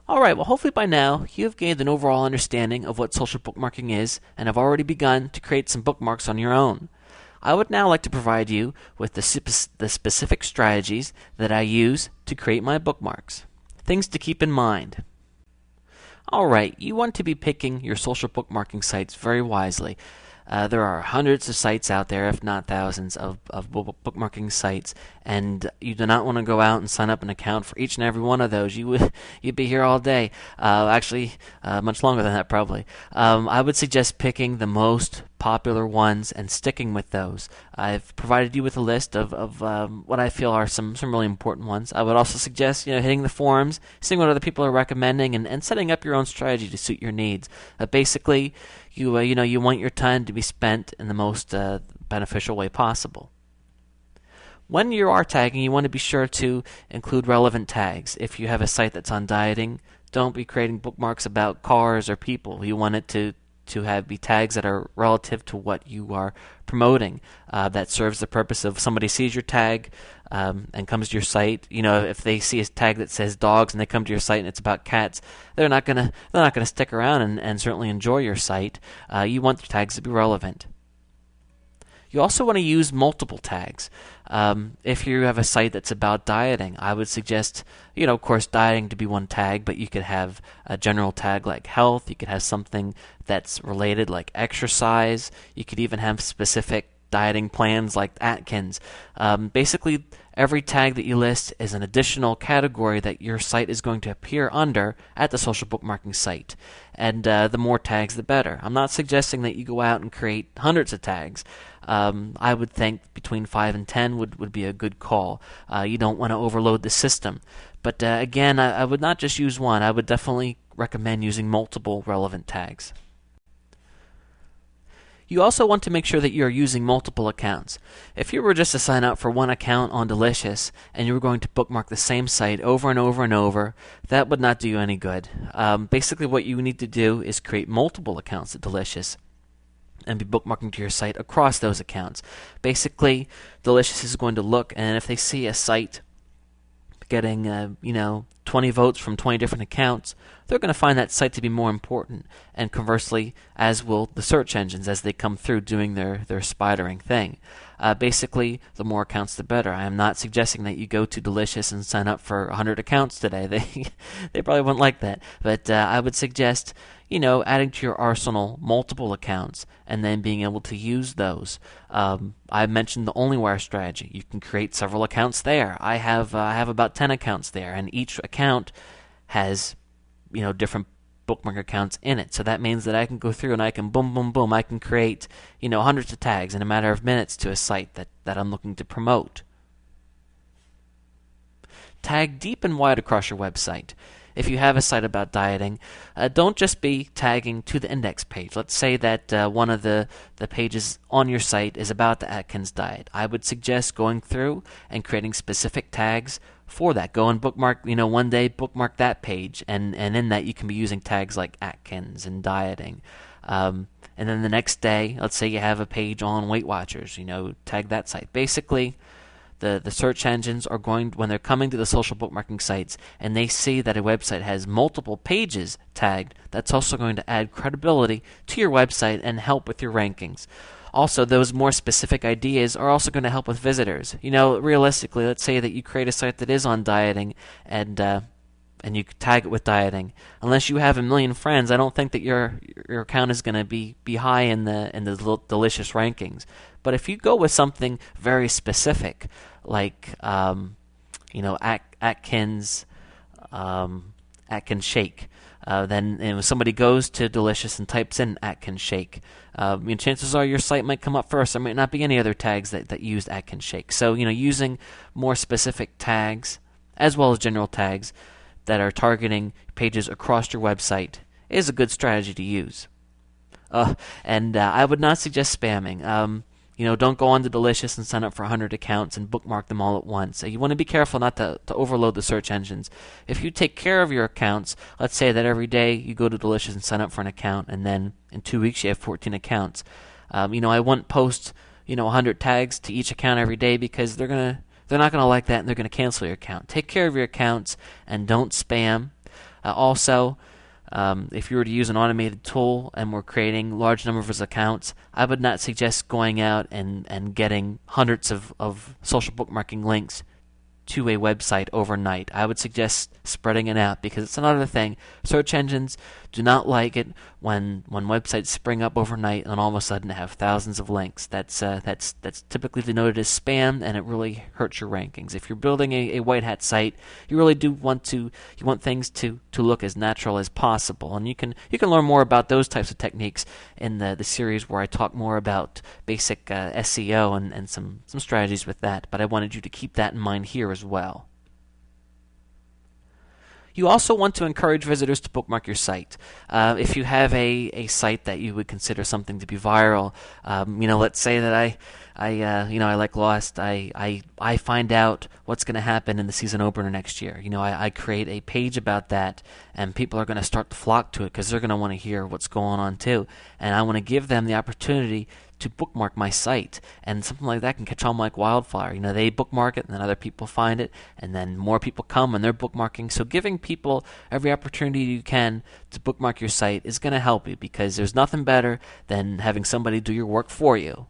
Alright, well hopefully by now you have gained an overall understanding of what social bookmarking is and have already begun to create some bookmarks on your own. I would now like to provide you with the specific strategies that I use to create my bookmarks. Things to keep in mind. Alright, you want to be picking your social bookmarking sites very wisely. There are hundreds of sites out there, if not thousands, of bookmarking sites, and you do not want to go out and sign up an account for each and every one of those. You'd be here all day. Much longer than that probably. I would suggest picking the most popular ones and sticking with those. I've provided you with a list of what I feel are some really important ones. I would also suggest hitting the forums, seeing what other people are recommending, and setting up your own strategy to suit your needs. Basically, you want your time to be spent in the most beneficial way possible. When you are tagging, you want to be sure to include relevant tags. If you have a site that's on dieting, don't be creating bookmarks about cars or people. You want it to be tags that are relative to what you are promoting. That serves the purpose of somebody sees your tag and comes to your site. If they see a tag that says dogs and they come to your site and it's about cats, they're not gonna stick around and certainly enjoy your site. You want the tags to be relevant. You also want to use multiple tags. If you have a site that's about dieting, I would suggest, of course, dieting to be one tag, but you could have a general tag like health. You could have something that's related like exercise. You could even have specific dieting plans like Atkins. Basically, every tag that you list is an additional category that your site is going to appear under at the social bookmarking site. And the more tags, the better. I'm not suggesting that you go out and create hundreds of tags. I would think between 5 and 10 would be a good call. You don't want to overload the system. But again, I would not just use one. I would definitely recommend using multiple relevant tags. You also want to make sure that you are using multiple accounts. If you were just to sign up for one account on Delicious and you were going to bookmark the same site over and over and over, that would not do you any good. Basically what you need to do is create multiple accounts at Delicious and be bookmarking to your site across those accounts. Basically, Delicious is going to look, and if they see a site getting 20 votes from 20 different accounts, they're going to find that site to be more important. And conversely, as will the search engines as they come through doing their spidering thing. Basically, the more accounts, the better. I am not suggesting that you go to Delicious and sign up for 100 accounts today. They probably wouldn't like that. But I would suggest adding to your arsenal multiple accounts and then being able to use those. I mentioned the OnlyWire strategy. You can create several accounts there. I have about 10 accounts there, and each account has different bookmark accounts in it. So that means that I can go through and I can boom, boom, boom. I can create hundreds of tags in a matter of minutes to a site that I'm looking to promote. Tag deep and wide across your website. If you have a site about dieting, don't just be tagging to the index page. Let's say that one of the pages on your site is about the Atkins diet. I would suggest going through and creating specific tags for that. Go and bookmark, one day bookmark that page, and in that you can be using tags like Atkins and dieting. And then the next day, let's say you have a page on Weight Watchers, tag that site. Basically, the search engines are going, when they're coming to the social bookmarking sites and they see that a website has multiple pages tagged, that's also going to add credibility to your website and help with your rankings. Also, those more specific ideas are also going to help with visitors. Realistically, let's say that you create a site that is on dieting and you tag it with dieting. Unless you have a million friends, I don't think that your account is going to be high in the Delicious rankings. But if you go with something very specific, like Atkins shake, then when somebody goes to Delicious and types in Atkins shake, chances are your site might come up first. There might not be any other tags that used Atkins shake. So using more specific tags as well as general tags that are targeting pages across your website is a good strategy to use. And I would not suggest spamming. Don't go on to Delicious and sign up for 100 accounts and bookmark them all at once. You want to be careful not to overload the search engines. If you take care of your accounts, let's say that every day you go to Delicious and sign up for an account, and then in 2 weeks you have 14 accounts. I wouldn't post 100 tags to each account every day, because they're not going to like that and they're going to cancel your account. Take care of your accounts and don't spam. Also, if you were to use an automated tool and we're creating large numbers of accounts, I would not suggest going out and getting hundreds of social bookmarking links to a website overnight. I would suggest spreading it out, because it's another thing. Search engines do not like it when websites spring up overnight and all of a sudden have thousands of links. That's typically denoted as spam, and it really hurts your rankings. If you're building a white hat site, you really do want things to look as natural as possible, and you can learn more about those types of techniques in the series where I talk more about basic SEO and some strategies with that. But I wanted you to keep that in mind here as well. You also want to encourage visitors to bookmark your site. If you have a site that you would consider something to be viral, let's say that I like Lost. I find out what's going to happen in the season opener next year. I create a page about that, and people are going to start to flock to it because they're going to want to hear what's going on too. And I want to give them the opportunity to bookmark my site, and something like that can catch on like wildfire. They bookmark it, and then other people find it, and then more people come and they're bookmarking. So giving people every opportunity you can to bookmark your site is going to help you, because there's nothing better than having somebody do your work for you.